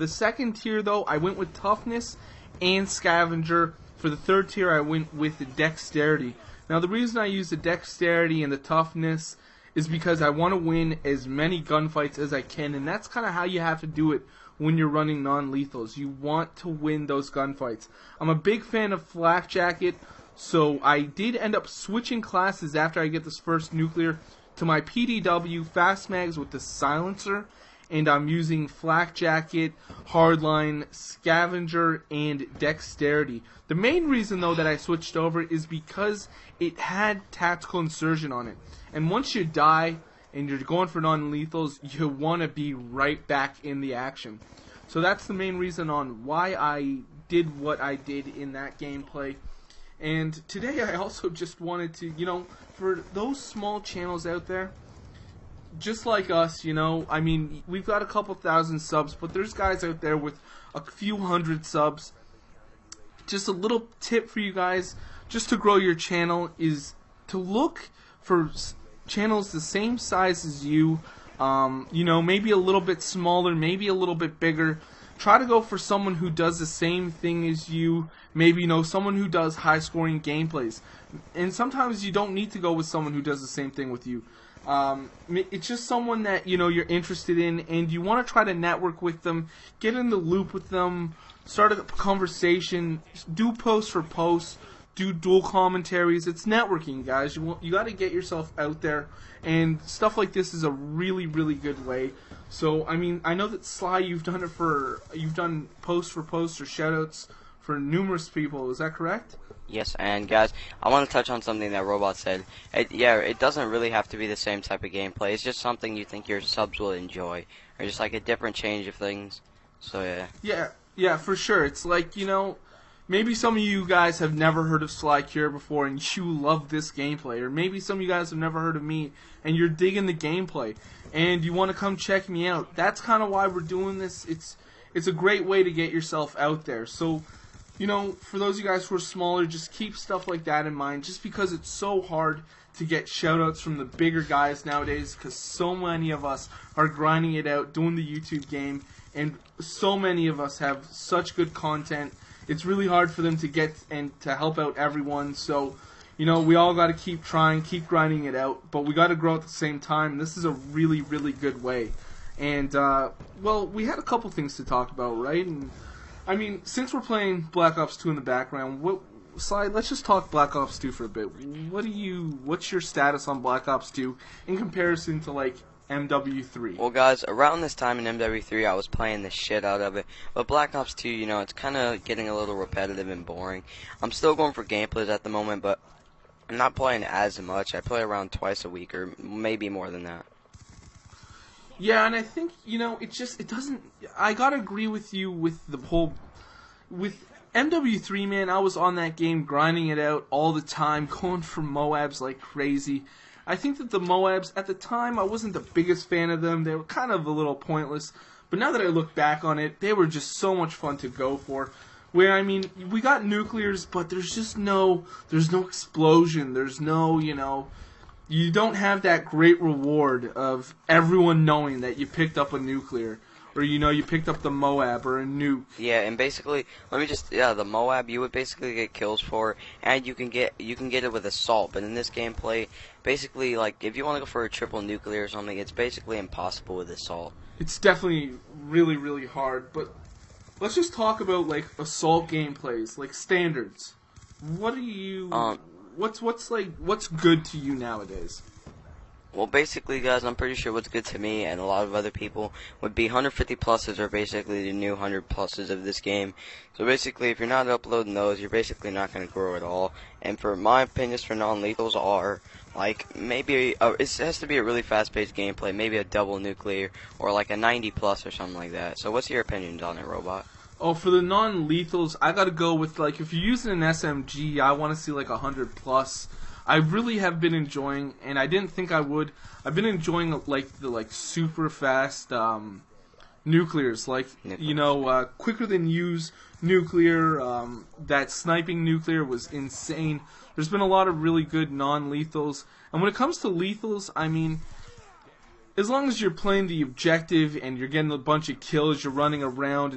The second tier, though, I went with toughness and scavenger. For the third tier, I went with the dexterity. Now, the reason I use the dexterity and the toughness is because I want to win as many gunfights as I can, and that's kind of how you have to do it when you're running non-lethals. You want to win those gunfights. I'm a big fan of Flak Jacket, so I did end up switching classes after I get this first nuclear to my PDW Fast Mags with the silencer, and I'm using Flak Jacket, Hardline, Scavenger, and Dexterity. The main reason, though, that I switched over is because it had Tactical Insertion on it. And once you die and you're going for non-lethals, you want to be right back in the action. So that's the main reason on why I did what I did in that gameplay. And today I also just wanted to, for those small channels out there, just like us, I mean, we've got a couple thousand subs, but there's guys out there with a few hundred subs. Just a little tip for you guys, just to grow your channel, is to look for channels the same size as you, maybe a little bit smaller, maybe a little bit bigger. Try to go for someone who does the same thing as you, maybe, someone who does high-scoring gameplays. And sometimes you don't need to go with someone who does the same thing with you. It's just someone that you're interested in, and you want to try to network with them, get in the loop with them, start a conversation, do post for post, do dual commentaries. It's networking, guys. You got to get yourself out there, and stuff like this is a really, really good way. So I mean, I know that Sly, you've done post for post or shoutouts for numerous people. Is that correct? Yes, and guys, I want to touch on something that Robot said. It doesn't really have to be the same type of gameplay. It's just something you think your subs will enjoy, or just like a different change of things. So yeah. Yeah, for sure. It's like, maybe some of you guys have never heard of Sly Cure before and you love this gameplay, or maybe some of you guys have never heard of me and you're digging the gameplay and you want to come check me out. That's kind of why we're doing this. It's a great way to get yourself out there. So, for those of you guys who are smaller, just keep stuff like that in mind, just because it's so hard to get shoutouts from the bigger guys nowadays, because so many of us are grinding it out, doing the YouTube game, and so many of us have such good content. It's really hard for them to get and to help out everyone. So, we all got to keep trying, keep grinding it out, but we got to grow at the same time. This is a really, really good way. And, we had a couple things to talk about, right? And I mean, since we're playing Black Ops 2 in the background, Sly, let's just talk Black Ops 2 for a bit. What's your status on Black Ops 2 in comparison to, like, MW3? Well, guys, around this time in MW3, I was playing the shit out of it. But Black Ops 2, it's kind of getting a little repetitive and boring. I'm still going for gameplays at the moment, but I'm not playing as much. I play around twice a week, or maybe more than that. Yeah, and I think, it doesn't... I gotta agree with you with the whole... With MW3, man, I was on that game grinding it out all the time, going for Moabs like crazy. I think that the Moabs, at the time, I wasn't the biggest fan of them. They were kind of a little pointless. But now that I look back on it, they were just so much fun to go for. Where, I mean, we got nuclears, but there's just no explosion. There's no, you don't have that great reward of everyone knowing that you picked up a nuclear. Or, you picked up the Moab or a nuke. Yeah, and basically, the Moab you would basically get kills for, and you can get it with assault. But in this gameplay, basically, like, if you want to go for a triple nuclear or something, it's basically impossible with assault. It's definitely really, really hard. But let's just talk about, like, assault gameplays, like standards. What do you... what's good to you nowadays? Well, basically, guys, I'm pretty sure what's good to me and a lot of other people would be 150 pluses are basically the new 100 pluses of this game. So basically, if you're not uploading those, you're basically not going to grow at all. And for my opinions for non-lethals are, like, maybe, it has to be a really fast-paced gameplay, maybe a double nuclear, or like a 90 plus or something like that. So what's your opinions on it, Robot? Oh, for the non-lethals, I gotta go with, like, if you're using an SMG, I want to see, like, 100 plus. I really have been enjoying, and I didn't think I would. I've been enjoying the super fast nuclears, quicker than use nuclear. That sniping nuclear was insane. There's been a lot of really good non-lethals, and when it comes to lethals, I mean, as long as you're playing the objective and you're getting a bunch of kills, you're running around